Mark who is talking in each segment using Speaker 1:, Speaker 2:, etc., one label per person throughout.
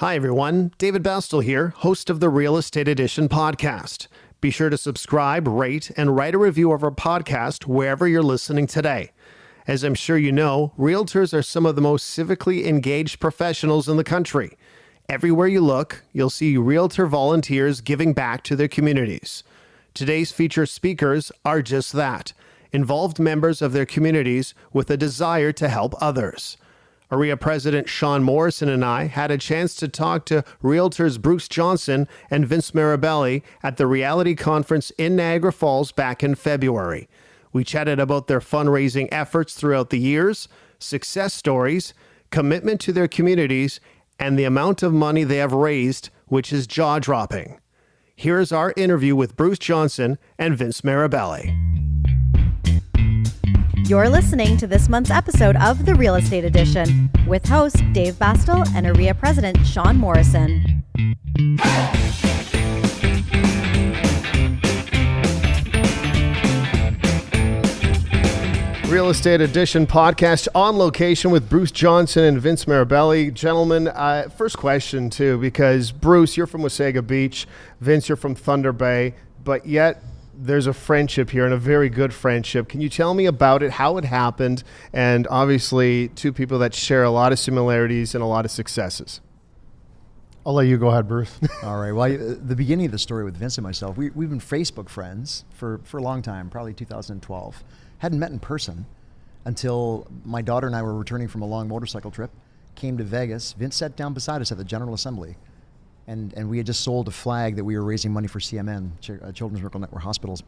Speaker 1: Hi, everyone. David Bastel here, host of the Real Estate Edition podcast. Be sure to subscribe, rate, and write a review of our podcast wherever you're listening today. As I'm sure you know, realtors are some of the most civically engaged professionals in the country. Everywhere you look, you'll see realtor volunteers giving back to their communities. Today's featured speakers are just that, involved members of their communities with a desire to help others. REA President Sean Morrison and I had a chance to talk to realtors Bruce Johnson and Vince Marabelli at the Reality Conference in Niagara Falls back in February. We chatted about their fundraising efforts throughout the years, success stories, commitment to their communities, and the amount of money they have raised, which is jaw-dropping. Here's our interview with Bruce Johnson and Vince Marabelli.
Speaker 2: You're listening to this month's episode of The Real Estate Edition with host Dave Bastel and REA President Sean Morrison.
Speaker 1: Real Estate Edition podcast on location with Bruce Johnson and Vince Mirabelli. Gentlemen, first question too, because Bruce, you're from Wasaga Beach, Vince, you're from Thunder Bay, but yet there's a friendship here and a very good friendship. Can you tell me about it, how it happened, and obviously two people that share a lot of similarities and a lot of successes?
Speaker 3: I'll let you go ahead, Bruce.
Speaker 4: All right. Well, the beginning of the story with Vince and myself, we've been Facebook friends for a long time, probably 2012. Hadn't met in person until my daughter and I were returning from a long motorcycle trip, came to Vegas. Vince sat down beside us at the General Assembly. And we had just sold a flag that we were raising money for CMN, Children's Miracle Network Hospitals.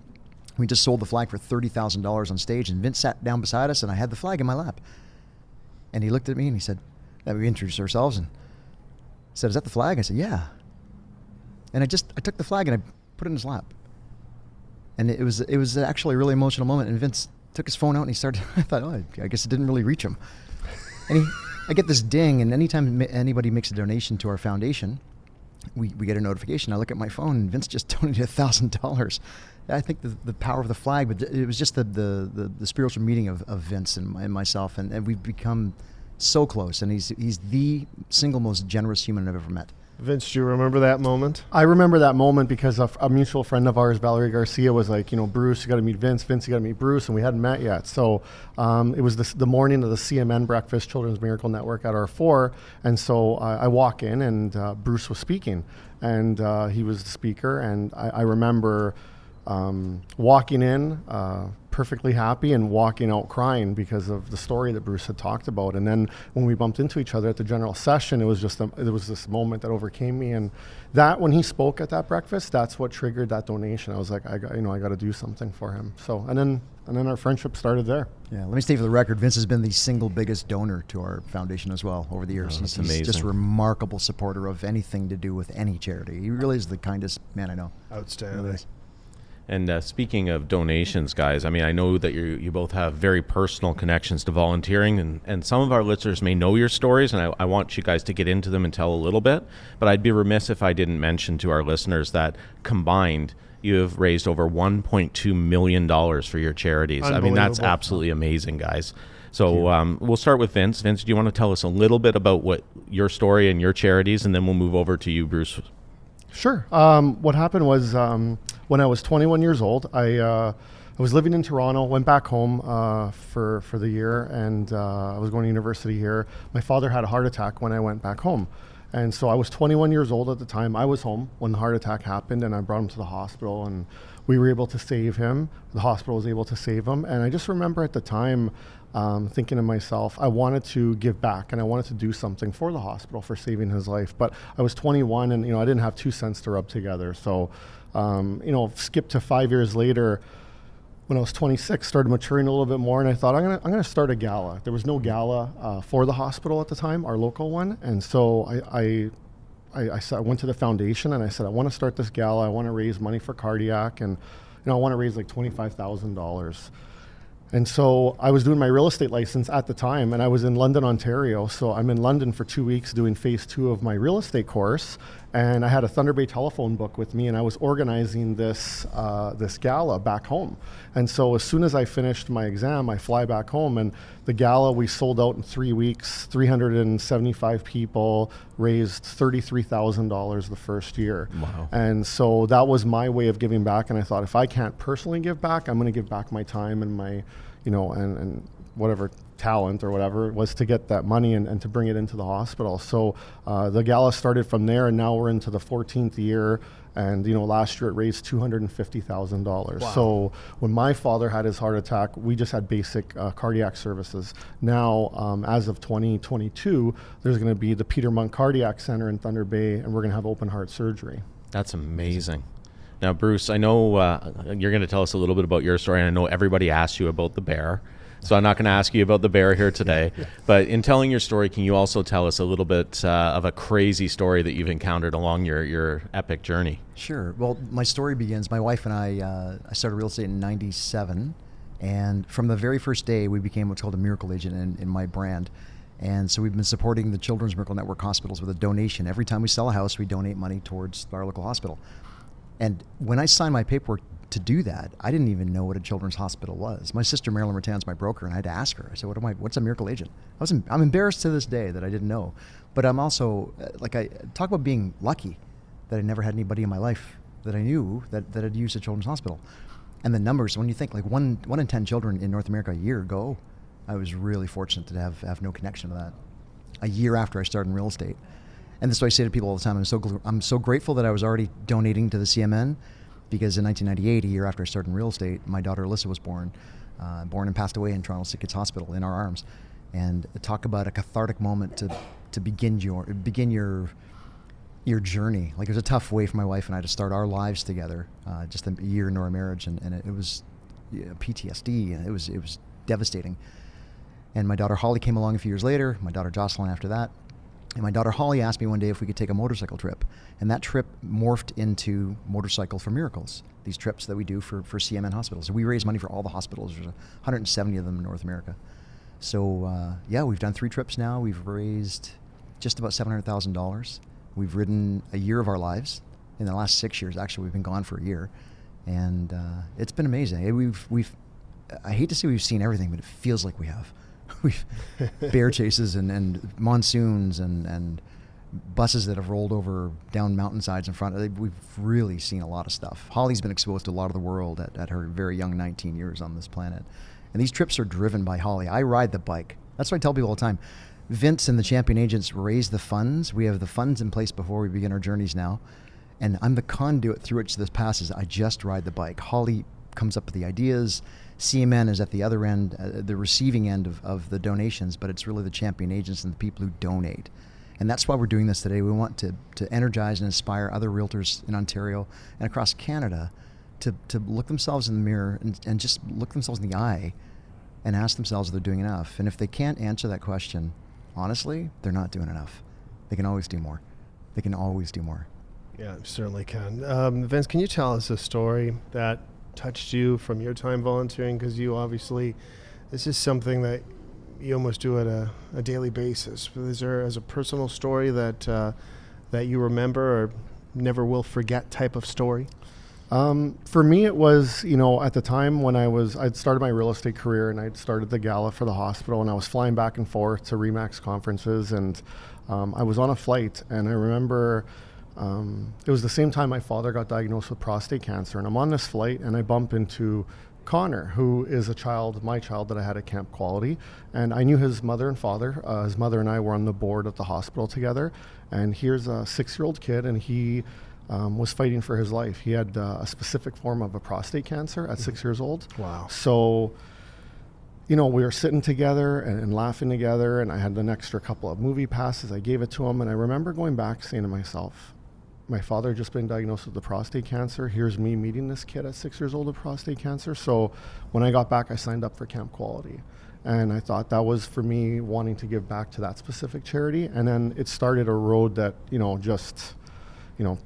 Speaker 4: We just sold the flag for $30,000 on stage, and Vince sat down beside us, and I had the flag in my lap. And he looked at me and he said, we introduced ourselves, and said, "Is that the flag?" I said, "Yeah." And I took the flag and I put it in his lap. And it was actually a really emotional moment. And Vince took his phone out and he started, I thought, I guess it didn't really reach him. And I get this ding, and anytime anybody makes a donation to our foundation, we get a notification. I look at my phone, and Vince just donated $1,000. I think the power of the flag, but it was just the spiritual meeting of Vince and myself, and we've become so close. And he's the single most generous human I've ever met.
Speaker 1: Vince, do you remember that moment?
Speaker 3: I remember that moment because a mutual friend of ours, Valerie Garcia, was like, Bruce, you got to meet Vince. Vince, you got to meet Bruce, and we hadn't met yet. So it was the morning of the CMN breakfast, Children's Miracle Network at R4, and so I walk in, and Bruce was speaking, and he was the speaker, and I remember walking in perfectly happy and walking out crying because of the story that Bruce had talked about. And then when we bumped into each other at the general session, it was this moment that overcame me. And that, when he spoke at that breakfast, that's what triggered that donation. I was like, I got to do something for him. So, and then our friendship started there.
Speaker 4: Yeah, let me state for the record, Vince has been the single biggest donor to our foundation as well over the years.
Speaker 1: He's
Speaker 4: He's just a remarkable supporter of anything to do with any charity. He really is the kindest man I know.
Speaker 1: Outstanding.
Speaker 4: Really.
Speaker 5: And speaking of donations, guys, I mean, I know that you both have very personal connections to volunteering, and some of our listeners may know your stories, and I want you guys to get into them and tell a little bit. But I'd be remiss if I didn't mention to our listeners that combined, you have raised over $1.2 million for your charities. I mean, that's absolutely amazing, guys. So we'll start with Vince. Vince, do you want to tell us a little bit about what your story and your charities, and then we'll move over to you, Bruce?
Speaker 3: Sure. What happened was when I was 21 years old, I was living in Toronto, went back home for the year, and I was going to university here. My father had a heart attack when I went back home. And so I was 21 years old at the time. I was home when the heart attack happened, and I brought him to the hospital, and we were able to save him. The hospital was able to save him. And I just remember at the time thinking to myself, I wanted to give back, and I wanted to do something for the hospital for saving his life. But I was 21, and I didn't have 2 cents to rub together. So, skip to 5 years later, when I was 26, started maturing a little bit more, and I thought, I'm gonna start a gala. There was no gala for the hospital at the time, our local one, and so I went to the foundation and I said, I want to start this gala. I want to raise money for cardiac, and I want to raise like $25,000. And so I was doing my real estate license at the time, and I was in London, Ontario. So I'm in London for 2 weeks doing phase 2 of my real estate course. And I had a Thunder Bay telephone book with me, and I was organizing this gala back home. And so as soon as I finished my exam, I fly back home, and the gala we sold out in 3 weeks, 375 people, raised $33,000 the first year.
Speaker 5: Wow.
Speaker 3: And so that was my way of giving back. And I thought, if I can't personally give back, I'm going to give back my time and my, and whatever talent or whatever it was to get that money and to bring it into the hospital. So the gala started from there, and now we're into the 14th year. And last year it raised $250,000.
Speaker 1: Wow.
Speaker 3: So when my father had his heart attack, we just had basic cardiac services. Now, as of 2022, there's going to be the Peter Monk Cardiac Center in Thunder Bay, and we're going to have open heart surgery.
Speaker 5: That's amazing. Now, Bruce, I know you're going to tell us a little bit about your story, and I know everybody asked you about the bear. So I'm not going to ask you about the bear here today. But in telling your story, can you also tell us a little bit of a crazy story that you've encountered along your epic journey?
Speaker 4: Sure. Well, my story begins, my wife and I started real estate in 97. And from the very first day, we became what's called a miracle agent in my brand. And so we've been supporting the Children's Miracle Network hospitals with a donation. Every time we sell a house, we donate money towards our local hospital. And when I signed my paperwork to do that, I didn't even know what a children's hospital was. My sister Marilyn Rattan's my broker, and I had to ask her. I said, "What's a miracle agent?" I'm embarrassed to this day that I didn't know, but I'm also I talk about being lucky that I never had anybody in my life that I knew that had used a children's hospital. And the numbers, when you think like one in 10 children in North America a year ago, I was really fortunate to have no connection to that. A year after I started in real estate, and this is what I say to people all the time. I'm so grateful that I was already donating to the CMN. Because in 1998, a year after I started in real estate, my daughter Alyssa was born and passed away in Toronto Sick Kids Hospital in our arms. And talk about a cathartic moment to begin your journey. Like, it was a tough way for my wife and I to start our lives together, just a year into our marriage, and it was PTSD, and it was devastating. And my daughter Holly came along a few years later. My daughter Jocelyn after that. And my daughter Holly asked me one day if we could take a motorcycle trip. And that trip morphed into Motorcycle for Miracles, these trips that we do for CMN hospitals. So we raise money for all the hospitals. There's 170 of them in North America. So we've done 3 trips now. We've raised just about $700,000. We've ridden a year of our lives. In the last 6 years, actually, we've been gone for a year. And it's been amazing. I hate to say we've seen everything, but it feels like we have. We've bear chases and monsoons and buses that have rolled over down mountainsides in front. We've really seen a lot of stuff. Holly's been exposed to a lot of the world at her very young 19 years on this planet. And these trips are driven by Holly. I ride the bike. That's what I tell people all the time. Vince and the Champion Agents raise the funds. We have the funds in place before we begin our journeys now. And I'm the conduit through which this passes. I just ride the bike. Holly comes up with the ideas. CMN is at the other end, the receiving end of the donations, but it's really the Champion Agents and the people who donate. And that's why we're doing this today. We want to energize and inspire other realtors in Ontario and across Canada to look themselves in the mirror and just look themselves in the eye and ask themselves if they're doing enough. And if they can't answer that question, honestly, they're not doing enough. They can always do more. They can always do more.
Speaker 1: Yeah, certainly can. Vince, can you tell us a story that touched you from your time volunteering? Because you obviously, this is something that you almost do at a daily basis. Is there as a personal story that you remember or never will forget type of story?
Speaker 3: For me, it was, at the time when I'd started my real estate career, and I'd started the gala for the hospital, and I was flying back and forth to RE/MAX conferences, and I was on a flight, and I remember it was the same time my father got diagnosed with prostate cancer, and I'm on this flight and I bump into Connor, who is my child that I had at Camp Quality, and I knew his mother and father. His mother and I were on the board at the hospital together, and here's a 6-year-old kid, and he was fighting for his life. He had a specific form of a prostate cancer at 6 years old.
Speaker 1: Wow.
Speaker 3: So we were sitting together and laughing together, and I had an extra couple of movie passes. I gave it to him, and I remember going back saying to myself, my father had just been diagnosed with the prostate cancer. Here's me meeting this kid at 6 years old with prostate cancer. So when I got back, I signed up for Camp Quality. And I thought that was for me wanting to give back to that specific charity. And then it started a road that,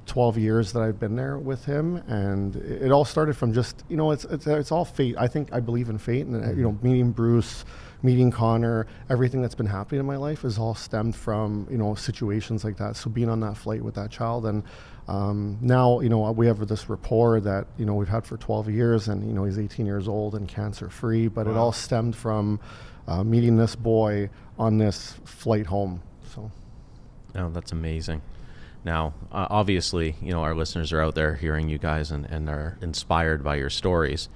Speaker 3: 12 years that I've been there with him. And it all started from just, it's all fate. I believe in fate. And, meeting Bruce, meeting Connor, everything that's been happening in my life is all stemmed from, situations like that. So being on that flight with that child, and now, we have this rapport that, we've had for 12 years, and, he's 18 years old and cancer free, but it all stemmed from meeting this boy on this flight home. So.
Speaker 5: Oh, that's amazing. Now, obviously, our listeners are out there hearing you guys and are inspired by your stories.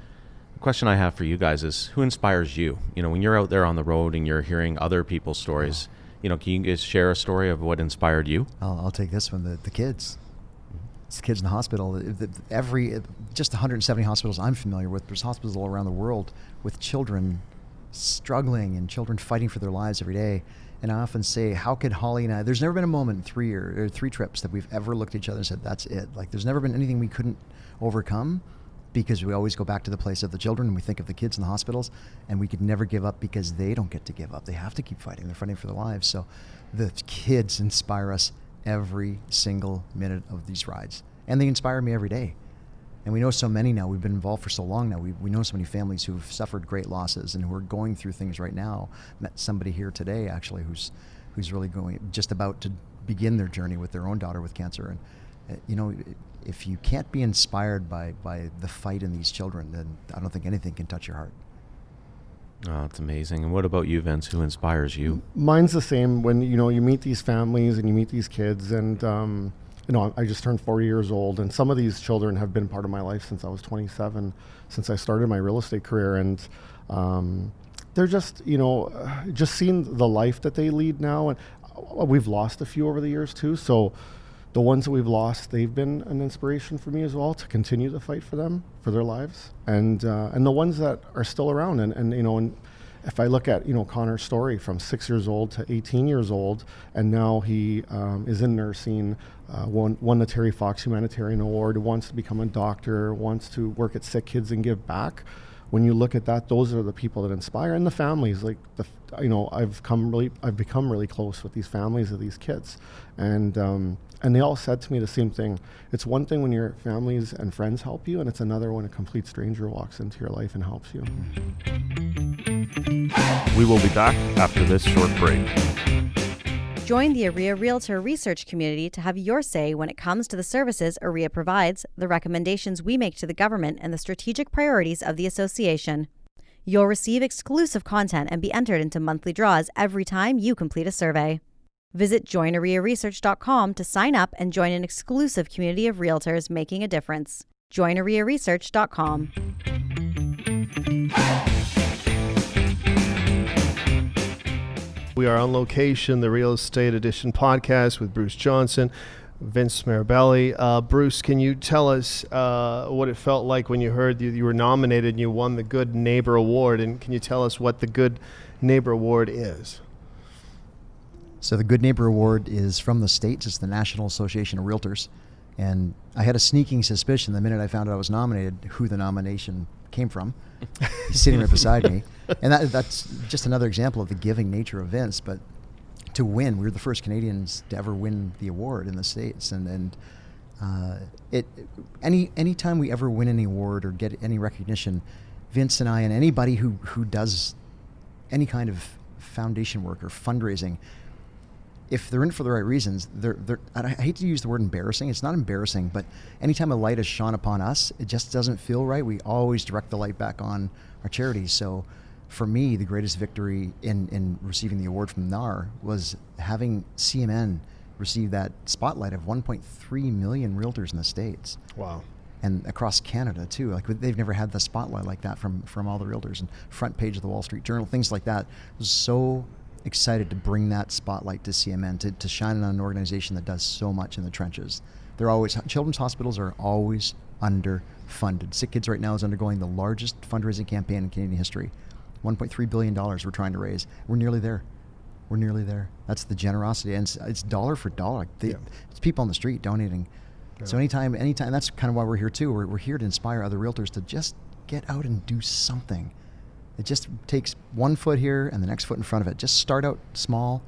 Speaker 5: The question I have for you guys is, who inspires you? When you're out there on the road and you're hearing other people's stories, can you guys share a story of what inspired you?
Speaker 4: I'll take this one, the kids. It's the kids in the hospital. Just 170 hospitals I'm familiar with. There's hospitals all around the world with children struggling and children fighting for their lives every day. And I often say, how could Holly and I, there's never been a moment in 3 trips that we've ever looked at each other and said, that's it. Like, there's never been anything we couldn't overcome, because we always go back to the place of the children, and we think of the kids in the hospitals, and we could never give up because they don't get to give up. They have to keep fighting. They're fighting for their lives. So the kids inspire us every single minute of these rides. And they inspire me every day. And we know so many now. We've been involved for so long now. We know so many families who've suffered great losses and who are going through things right now. Met somebody here today, actually, who's really just about to begin their journey with their own daughter with cancer. And if you can't be inspired by the fight in these children, then I don't think anything can touch your heart.
Speaker 5: Oh, that's amazing. And what about you, Vince? Who inspires you?
Speaker 3: Mine's the same. When you meet these families and you meet these kids, and I just turned 40 years old, and some of these children have been part of my life since I was 27, since I started my real estate career. And they're just, just seeing the life that they lead now. And we've lost a few over the years too. So the ones that we've lost, they've been an inspiration for me as well, to continue the fight for them, for their lives. And the ones that are still around, and if I look at, Connor's story from 6 years old to 18 years old, and now he is in nursing, won the Terry Fox Humanitarian Award, wants to become a doctor, wants to work at sick kids and give back. When you look at that, those are the people that inspire, and the families. Like I've become really close with these families of these kids, and they all said to me the same thing. It's one thing when your families and friends help you, and it's another when a complete stranger walks into your life and helps you.
Speaker 6: We will be back after this short break.
Speaker 2: Join the AREA Realtor research community to have your say when it comes to the services AREA provides, the recommendations we make to the government, and the strategic priorities of the association. You'll receive exclusive content and be entered into monthly draws every time you complete a survey. Visit joinarearesearch.com to sign up and join an exclusive community of realtors making a difference. joinarearesearch.com.
Speaker 1: We are on location, the Real Estate Edition podcast with Bruce Johnson, Vince Marabelli. Bruce, can you tell us what it felt like when you heard you were nominated and you won the Good Neighbor Award? And can you tell us what the Good Neighbor Award is?
Speaker 4: So the Good Neighbor Award is from the States. It's the National Association of Realtors. And I had a sneaking suspicion the minute I found out I was nominated who the nomination came from. He's sitting right beside me. And that's just another example of the giving nature of Vince. But to win, we were the first Canadians to ever win the award in the States. And any time we ever win any award or get any recognition, Vince and I and anybody who does any kind of foundation work or fundraising, if they're in it for the right reasons, I hate to use the word embarrassing. It's not embarrassing, but anytime a light is shone upon us, it just doesn't feel right. We always direct the light back on our charities. So for me, the greatest victory in receiving the award from NAR was having CMN receive that spotlight of 1.3 million realtors in the States.
Speaker 1: Wow.
Speaker 4: And across Canada too. Like, they've never had the spotlight like that from all the realtors, and front page of the Wall Street Journal, things like that. I was so excited to bring that spotlight to CMN, to shine it on an organization that does so much in the trenches. Children's hospitals are always underfunded. Sick Kids right now is undergoing the largest fundraising campaign in Canadian history. $1.3 billion we're trying to raise. We're nearly there. That's the generosity, and it's dollar for dollar. It's people on the street donating. Yeah. So anytime, that's kind of why we're here too. We're here to inspire other realtors to just get out and do something. It just takes one foot here and the next foot in front of it. Just start out small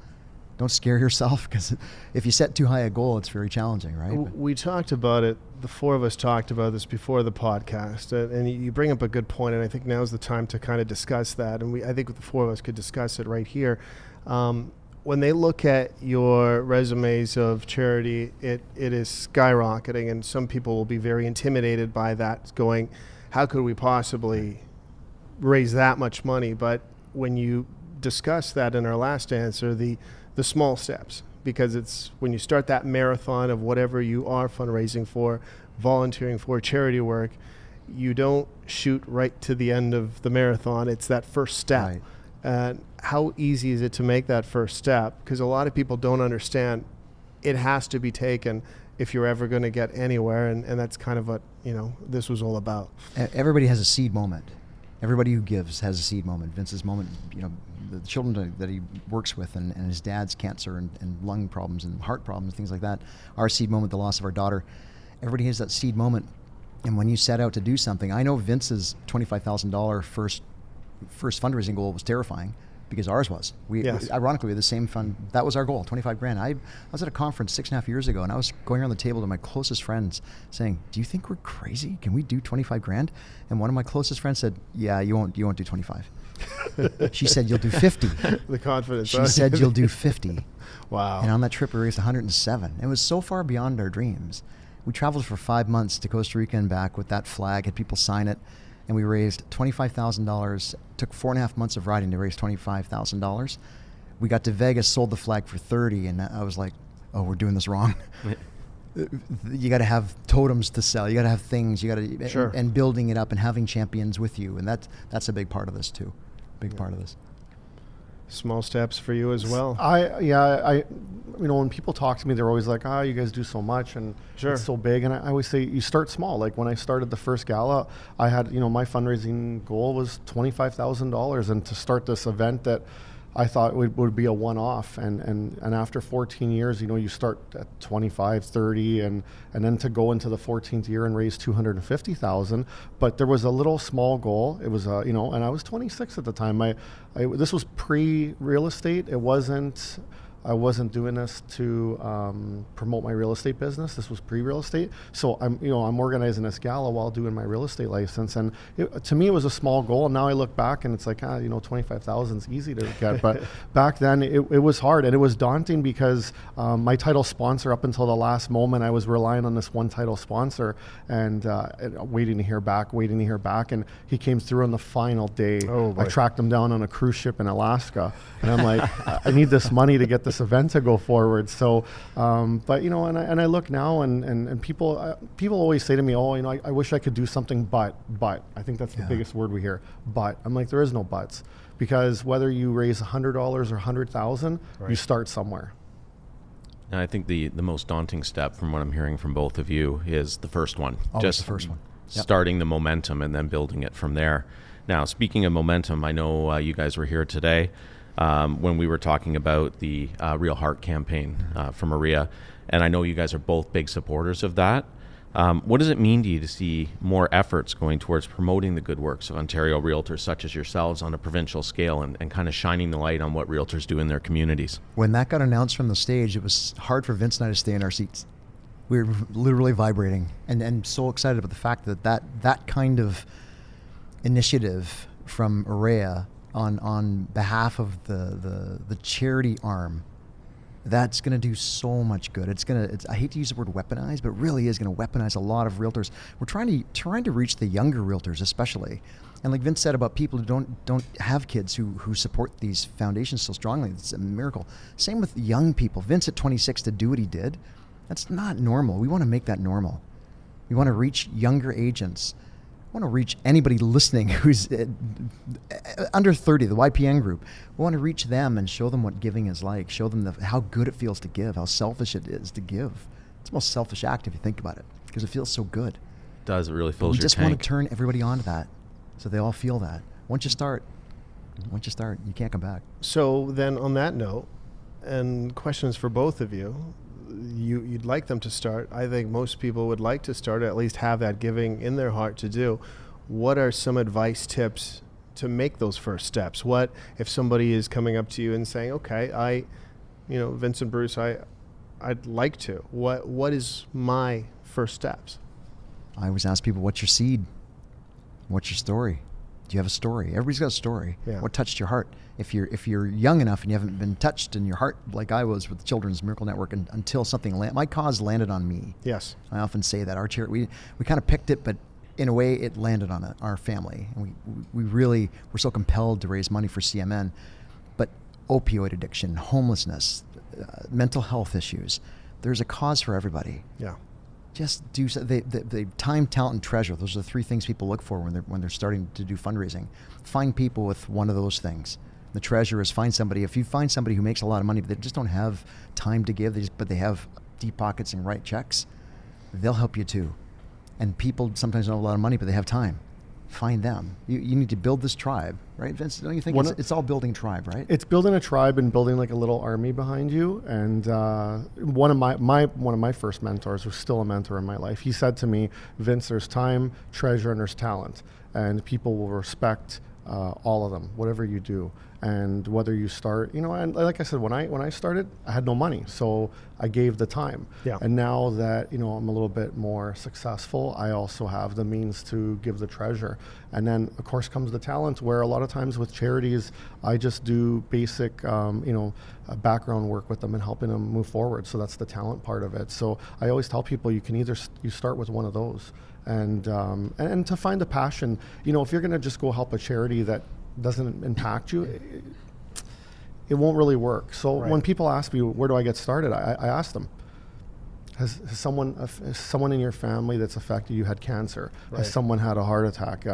Speaker 4: Don't scare yourself, because if you set too high a goal, it's very challenging, right?
Speaker 1: We talked about it. The four of us talked about this before the podcast, and you bring up a good point, and I think now's the time to kind of discuss that. And I think the four of us could discuss it right here. When they look at your resumes of charity, it is skyrocketing, and some people will be very intimidated by that, going, how could we possibly raise that much money? But when you discuss that in our last answer, the small steps, because it's when you start that marathon of whatever you are fundraising for, volunteering for, charity work, you don't shoot right to the end of the marathon. It's that first step.
Speaker 4: Right.
Speaker 1: And how easy is it to make that first step? Because a lot of people don't understand it has to be taken if you're ever going to get anywhere. And that's kind of what, this was all about.
Speaker 4: Everybody has a seed moment. Everybody who gives has a seed moment. Vince's moment, the children that he works with, and his dad's cancer and lung problems and heart problems, things like that. Our seed moment, the loss of our daughter. Everybody has that seed moment. And when you set out to do something, I know Vince's $25,000 first fundraising goal was terrifying, because ours was.
Speaker 1: Yes.
Speaker 4: Ironically, we had the same fund. That was our goal, 25 grand. I was at a conference 6.5 years ago, and I was going around the table to my closest friends saying, do you think we're crazy? Can we do 25 grand? And one of my closest friends said, yeah, you won't do 25. She said, you'll do 50.
Speaker 1: The confidence.
Speaker 4: She said, you'll do 50.
Speaker 1: Wow.
Speaker 4: And on that trip, we raised 107. It was so far beyond our dreams. We traveled for 5 months to Costa Rica and back with that flag, had people sign it. And we raised $25,000. Took 4.5 months of riding to raise $25,000. We got to Vegas, sold the flag for 30, and I was like, "Oh, we're doing this wrong." You got to have totems to sell. You got to have things. You got to
Speaker 1: Sure.
Speaker 4: and building it up and having champions with you, and that's a big part of this too. Big part of this.
Speaker 1: Small steps for you as well.
Speaker 3: When people talk to me, they're always like, you guys do so much and
Speaker 1: Sure.
Speaker 3: it's so big. And I always say, you start small. Like when I started the first gala, I had, my fundraising goal was $25,000. And to start this event that I thought would be a one-off. And after 14 years, you start at 25, 30, and then to go into the 14th year and raise $250,000. But there was a little small goal. It was, and I was 26 at the time. This was pre-real estate. I wasn't doing this to promote my real estate business. This was pre-real estate. So I'm organizing this gala while doing my real estate license. And to me, it was a small goal. And now I look back and it's like, 25,000 is easy to get. But back then it was hard, and it was daunting because my title sponsor, up until the last moment, I was relying on this one title sponsor and waiting to hear back. And he came through on the final day.
Speaker 1: Oh, boy.
Speaker 3: I tracked him down on a cruise ship in Alaska. And I'm like, I need this money to get this event to go forward. So, but and I look now, and people always say to me, I wish I could do something, but I think that's the biggest word we hear. But I'm like, there is no buts, because whether you raise $100 or $100,000, you start somewhere.
Speaker 5: And I think the most daunting step, from what I'm hearing from both of you, is the first one.
Speaker 4: Just the first one. Yep.
Speaker 5: Starting the momentum and then building it from there. Now, speaking of momentum, I know you guys were here today when we were talking about the Real Heart campaign from Maria, and I know you guys are both big supporters of that. What does it mean to you to see more efforts going towards promoting the good works of Ontario realtors such as yourselves on a provincial scale, and kind of shining the light on what realtors do in their communities?
Speaker 4: When that got announced from the stage, it was hard for Vince and I to stay in our seats. We were literally vibrating and so excited about the fact that kind of initiative from AREA on behalf of the charity arm, that's going to do so much good. I hate to use the word weaponize, but it really is going to weaponize a lot of realtors. We're trying to reach the younger realtors especially. And like Vince said about people who don't have kids who support these foundations so strongly, it's a miracle. Same with young people. Vince at 26 to do what he did, that's not normal. We want to make that normal. We want to reach younger agents. I want to reach anybody listening who's under 30, the YPN group. We want to reach them and show them what giving is like, show them how good it feels to give, how selfish it is to give. It's the most selfish act if you think about it, because it feels so good.
Speaker 5: It does. It really fills your tank.
Speaker 4: We just want to turn everybody on to that so they all feel that. Once you start, you can't come back.
Speaker 1: So then on that note, and questions for both of you, you'd like them to start. I think most people would like to start, or at least have that giving in their heart to do. What are some advice, tips to make those first steps? What if somebody is coming up to you and saying, okay, Vincent, Bruce, I'd like to. What is my first steps?
Speaker 4: I always ask people, what's your seed? What's your story? Do you have a story? Everybody's got a story.
Speaker 1: Yeah.
Speaker 4: What touched your heart? If you're young enough and you haven't been touched in your heart like I was with the Children's Miracle Network until something my cause landed on me.
Speaker 1: Yes.
Speaker 4: I often say that our charity, we kind of picked it, but in a way it landed on our family. And we really were so compelled to raise money for CMN. But opioid addiction, homelessness, mental health issues, there's a cause for everybody.
Speaker 1: Yeah.
Speaker 4: Just do the time, talent, and treasure. Those are the three things people look for when they're starting to do fundraising. Find people with one of those things. The treasure is find somebody. If you find somebody who makes a lot of money but they just don't have time to give, but they have deep pockets and write checks, they'll help you too. And people sometimes don't have a lot of money but they have time. Find them. You need to build this tribe, right, Vince? Don't you think it's all building tribe, right?
Speaker 3: It's building a tribe and building like a little army behind you. And one of my first mentors was still a mentor in my life. He said to me, Vince, there's time, treasure, and there's talent, and people will respect all of them, whatever you do. And whether you start, and like I said, when I started, I had no money, so I gave the time.
Speaker 1: Yeah.
Speaker 3: And now that I'm a little bit more successful, I also have the means to give the treasure. And then of course comes the talent, where a lot of times with charities, I just do basic, background work with them and helping them move forward. So that's the talent part of it. So I always tell people you can either you start with one of those, and to find a passion. If you're going to just go help a charity that doesn't impact you, it won't really work. So
Speaker 1: Right.
Speaker 3: when people ask me, where do I get started? I ask them, has someone in your family that's affected you had cancer?
Speaker 1: Right.
Speaker 3: Has someone had a heart attack?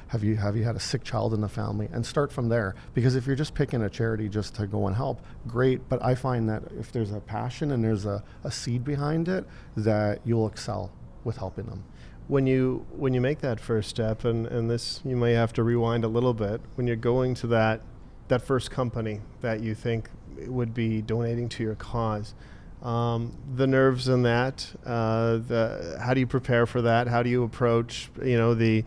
Speaker 3: Have you had a sick child in the family? And start from there. Because if you're just picking a charity just to go and help, great. But I find that if there's a passion and there's a seed behind it, that you'll excel with helping them.
Speaker 1: When you make that first step, and this, you may have to rewind a little bit, when you're going to that first company that you think would be donating to your cause, the nerves in that, how do you prepare for that? How do you approach the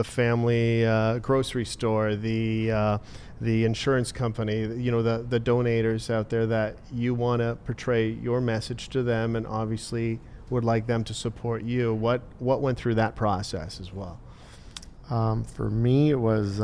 Speaker 1: family grocery store, the insurance company, the donators out there that you want to portray your message to them, and obviously would like them to support you? What went through that process as well?
Speaker 3: For me, it was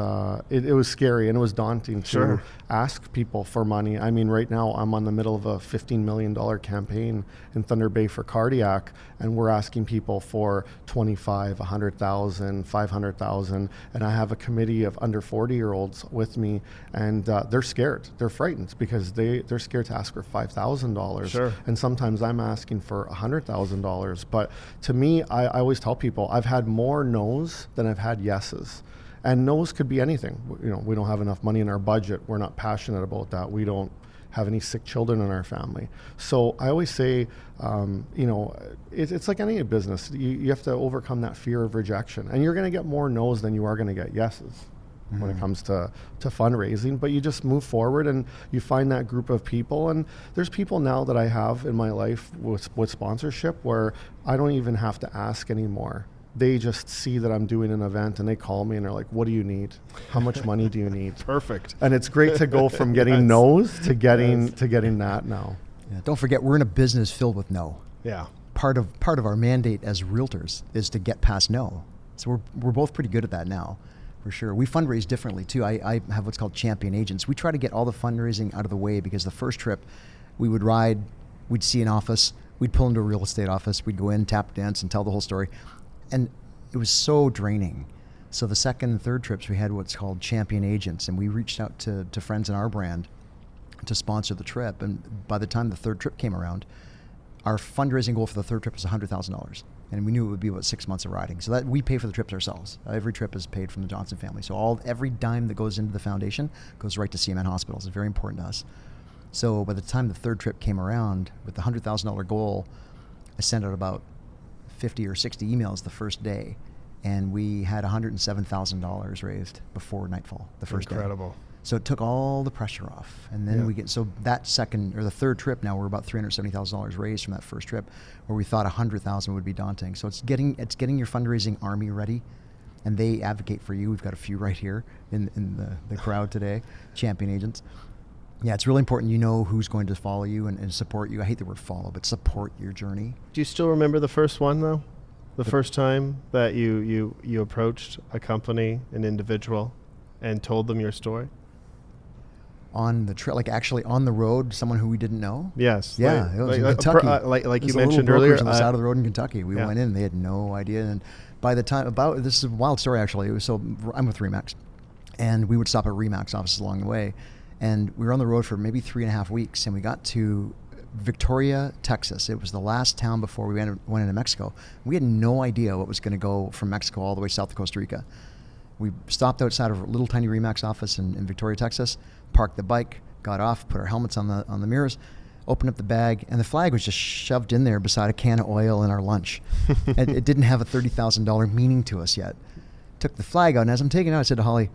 Speaker 3: scary and it was daunting
Speaker 1: Sure.
Speaker 3: to ask people for money. I mean, right now I'm on the middle of a $15 million campaign in Thunder Bay for cardiac, and we're asking people for $25,000, $100,000, $500,000, and I have a committee of under 40-year-olds with me, and they're scared. They're frightened because they're scared to ask for $5,000.
Speaker 1: Sure.
Speaker 3: And sometimes I'm asking for $100,000. But to me, I always tell people I've had more no's than I've had yeses. And no's could be anything. We don't have enough money in our budget. We're not passionate about that. We don't have any sick children in our family. So I always say, it's like any business. You have to overcome that fear of rejection. And you're going to get more no's than you are going to get yeses when it comes to fundraising. But you just move forward and you find that group of people. And there's people now that I have in my life with sponsorship where I don't even have to ask anymore. They just see that I'm doing an event and they call me and they're like, what do you need? How much money do you need?
Speaker 1: Perfect.
Speaker 3: And it's great to go from getting no's to getting that now.
Speaker 4: Yeah, don't forget, we're in a business filled with no.
Speaker 1: Yeah.
Speaker 4: Part of our mandate as realtors is to get past no. So we're both pretty good at that now, for sure. We fundraise differently too. I have what's called champion agents. We try to get all the fundraising out of the way, because the first trip we would ride, we'd see an office, we'd pull into a real estate office, we'd go in, tap dance, and tell the whole story. And it was so draining. So the second and third trips, we had what's called champion agents, and we reached out to friends in our brand to sponsor the trip. And by the time the third trip came around, our fundraising goal for the third trip was $100,000. And we knew it would be about 6 months of riding. So that we pay for the trips ourselves. Every trip is paid from the Johnson family. So every dime that goes into the foundation goes right to CMN hospitals. It's very important to us. So by the time the third trip came around, with the $100,000 goal, I sent out about 50 or 60 emails the first day, and we had $107,000 raised before nightfall the first day.
Speaker 1: Incredible.
Speaker 4: So it took all the pressure off. And then that second or the third trip, now we're about $370,000 raised from that first trip, where we thought $100,000 would be daunting. So it's getting your fundraising army ready, and they advocate for you. We've got a few right here in the crowd today, champion agents. Yeah, it's really important you know who's going to follow you and support you. I hate the word follow, but support your journey.
Speaker 1: Do you still remember the first one, though? The first time that you approached a company, an individual, and told them your story?
Speaker 4: On the trail, like actually on the road, someone who we didn't know?
Speaker 1: Yes.
Speaker 4: Yeah, it was in Kentucky.
Speaker 1: Like you
Speaker 4: There's a
Speaker 1: mentioned
Speaker 4: little brokerage
Speaker 1: earlier.
Speaker 4: on the side of the road in Kentucky. We
Speaker 1: yeah.
Speaker 4: went in, they had no idea. And by the time, this is a wild story actually. So I'm with Remax, and we would stop at Remax offices along the way. And we were on the road for maybe 3.5 weeks, and we got to Victoria, Texas. It was the last town before we went into Mexico. We had no idea what was going to go from Mexico all the way south to Costa Rica. We stopped outside of a little tiny Remax office in Victoria, Texas, parked the bike, got off, put our helmets on the mirrors, opened up the bag, and the flag was just shoved in there beside a can of oil and our lunch. And it didn't have a $30,000 meaning to us yet. Took the flag out, and as I'm taking it out, I said to Holly,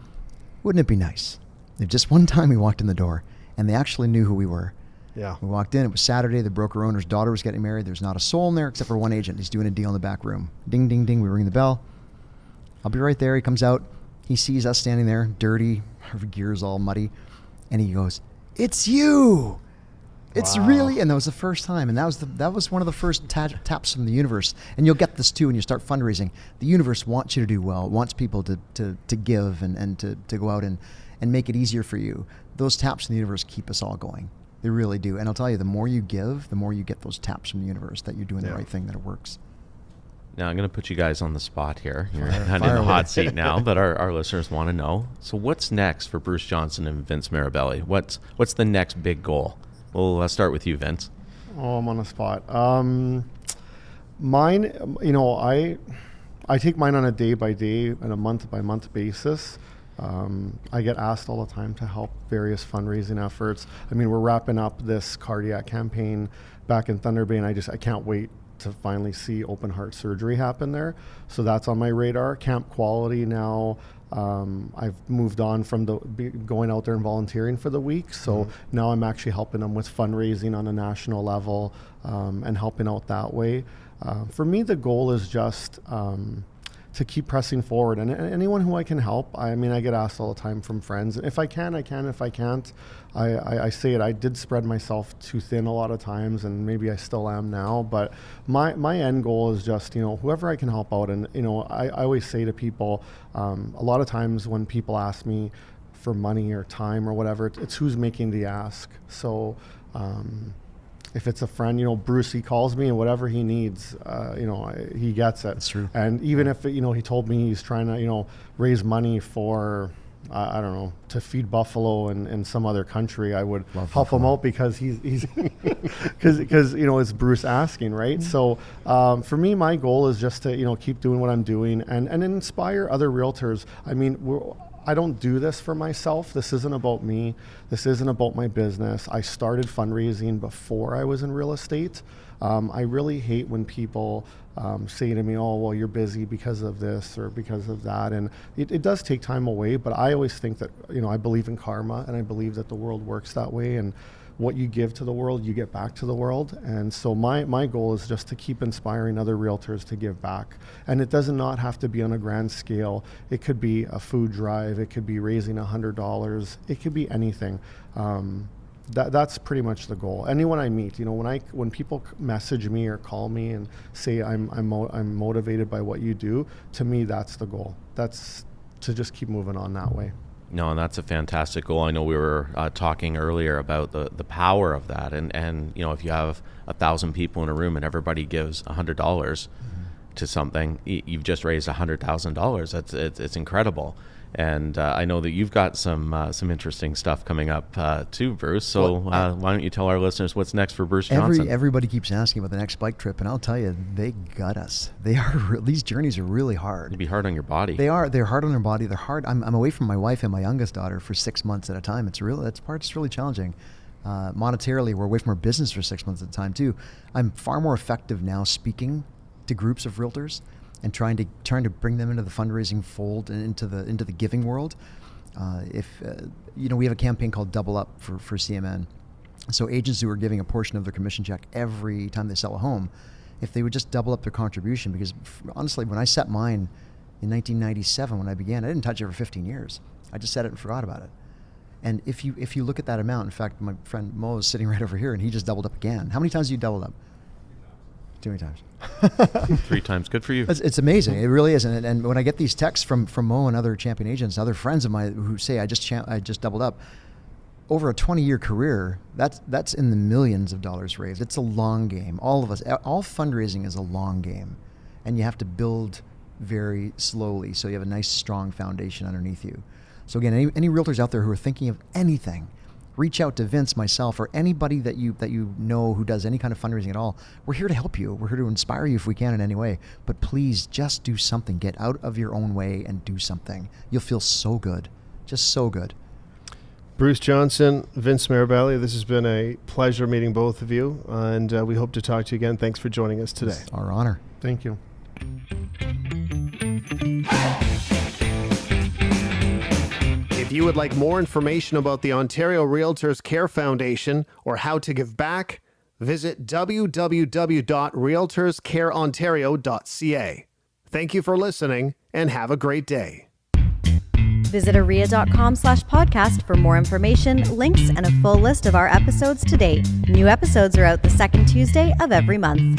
Speaker 4: wouldn't it be nice if just one time we walked in the door and they actually knew who we were?
Speaker 1: Yeah.
Speaker 4: We walked in, it was Saturday, the broker owner's daughter was getting married. There's not a soul in there except for one agent. He's doing a deal in the back room. Ding, ding, ding, we ring the bell. I'll be right there. He comes out, he sees us standing there, dirty, our gear's all muddy, and he goes, "It's you! It's
Speaker 1: Wow.
Speaker 4: really," and that was the first time, and that was one of the first taps from the universe. And you'll get this too when you start fundraising. The universe wants you to do well, wants people to give and to go out and make it easier for you. Those taps from the universe keep us all going. They really do. And I'll tell you, the more you give, the more you get those taps from the universe that you're doing the right thing, that it works.
Speaker 5: Now, I'm going to put you guys on the spot here. You're
Speaker 4: Fire
Speaker 5: kind of in the
Speaker 4: away.
Speaker 5: hot seat now, but our listeners want to know. So what's next for Bruce Johnson and Vince Marabelli? What's the next big goal? Well, let's start with you, Vince.
Speaker 3: Oh, I'm on the spot. Mine, I take mine on a day-by-day and a month-by-month basis. I get asked all the time to help various fundraising efforts. I mean, we're wrapping up this cardiac campaign back in Thunder Bay, and I can't wait to finally see open heart surgery happen there. So that's on my radar. Camp Quality now. I've moved on from going out there and volunteering for the week. So now I'm actually helping them with fundraising on a national level and helping out that way. For me, the goal is just to keep pressing forward, and anyone who I can help. I mean, I get asked all the time from friends. If I can, I can. If I can't, I say it. I did spread myself too thin a lot of times, and maybe I still am now. But my end goal is just, whoever I can help out. And I always say to people, a lot of times when people ask me for money or time or whatever, it's who's making the ask. So if it's a friend, Bruce, he calls me and whatever he needs, he gets it.
Speaker 4: That's true.
Speaker 3: And even if, he told me he's trying to, raise money for, I don't know, to feed buffalo in some other country, I would help him out because he's because it's Bruce asking, right? Mm-hmm. So for me, my goal is just to, keep doing what I'm doing and inspire other realtors. I mean, I don't do this for myself. This isn't about me. This isn't about my business. I started fundraising before I was in real estate. I really hate when people say to me, "Oh, well, you're busy because of this or because of that." And it does take time away, but I always think that, I believe in karma, and I believe that the world works that way. And what you give to the world, you get back to the world. And so my goal is just to keep inspiring other realtors to give back. And it does not have to be on a grand scale. It could be a food drive. It could be raising $100. It could be anything. That's pretty much the goal. Anyone I meet, when people message me or call me and say I'm motivated by what you do, to me that's the goal. That's to just keep moving on that way.
Speaker 5: No, and that's a fantastic goal. I know we were talking earlier about the power of that, and if you have 1,000 people in a room and everybody gives $100 to something, you've just raised $100,000. It's incredible. And I know that you've got some interesting stuff coming up too, Bruce. So why don't you tell our listeners what's next for Bruce Johnson?
Speaker 4: Everybody keeps asking about the next bike trip, and I'll tell you, they gut us. These journeys are really hard.
Speaker 5: It'd be hard on your body.
Speaker 4: They're hard on their body. They're hard. I'm away from my wife and my youngest daughter for 6 months at a time. It's really challenging. Monetarily, we're away from our business for 6 months at a time too. I'm far more effective now speaking to groups of realtors and trying to bring them into the fundraising fold and into the giving world. We have a campaign called Double Up for CMN. So agents who are giving a portion of their commission check every time they sell a home, if they would just double up their contribution, because honestly, when I set mine in 1997, when I began, I didn't touch it for 15 years. I just set it and forgot about it. And if you look at that amount, in fact, my friend Mo is sitting right over here, and he just doubled up again. How many times have you doubled up? Too many times.
Speaker 5: 3 times. Good for you.
Speaker 4: It's amazing. It really is. And when I get these texts from Mo and other champion agents, other friends of mine who say I just doubled up, over a 20-year career, that's in the millions of dollars raised. It's a long game. All of us, all fundraising is a long game, and you have to build very slowly so you have a nice, strong foundation underneath you. So again, any realtors out there who are thinking of anything, reach out to Vince, myself, or anybody that you know who does any kind of fundraising at all. We're here to help you. We're here to inspire you if we can in any way. But please just do something. Get out of your own way and do something. You'll feel so good. Just so good.
Speaker 1: Bruce Johnson, Vince Marabelli, this has been a pleasure meeting both of you, and we hope to talk to you again. Thanks for joining us today.
Speaker 4: It's our honor.
Speaker 3: Thank you.
Speaker 1: If you would like more information about the Ontario Realtors Care Foundation or how to give back, visit www.realtorscareontario.ca. Thank you for listening and have a great day.
Speaker 2: Visit aria.com/podcast for more information, links, and a full list of our episodes to date. New episodes are out the second Tuesday of every month.